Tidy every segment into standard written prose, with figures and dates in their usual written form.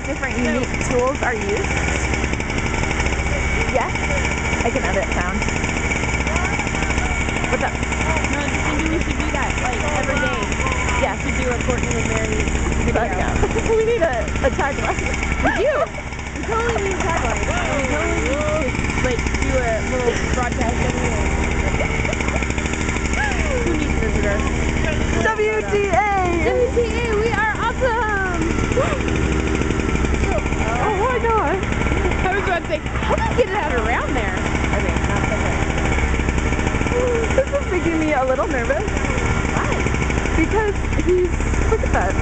5 different unique tools are used? Yes? I can edit sound. What's up? No, I was just thinking we should do that, like, every day. Yes. To do a Courtney and Mary video. Yeah. We need a tagline. We do! We totally need a tagline. And we totally need to, like, do a little broadcast anyway. Who needs visitors? WTA! WTA, we are awesome! Oh my god. I was about to say, how do you get it out around there? Okay, not This is making me a little nervous. Why? Because he's, look at that.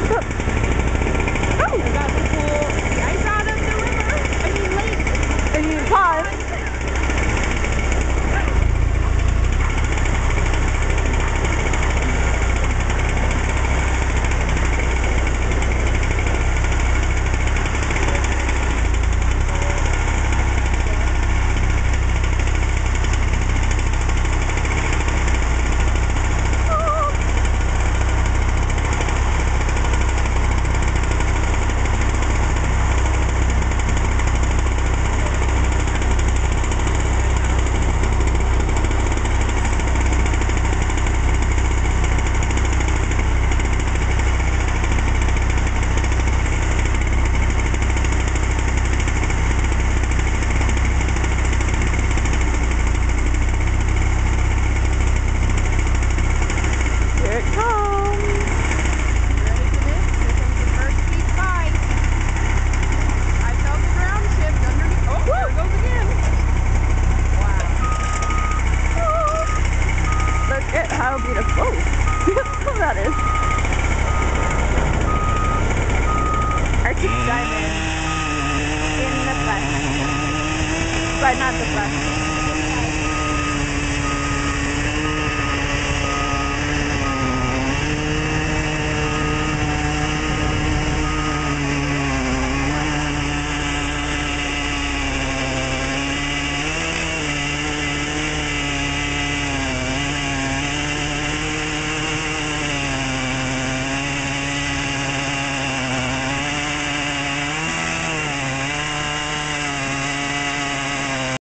Look. Oh! We're about to pull the ice out of the river. I mean lake. I mean, pond. How beautiful. Beautiful that is. Arctic diamond in the flesh. But not the flesh.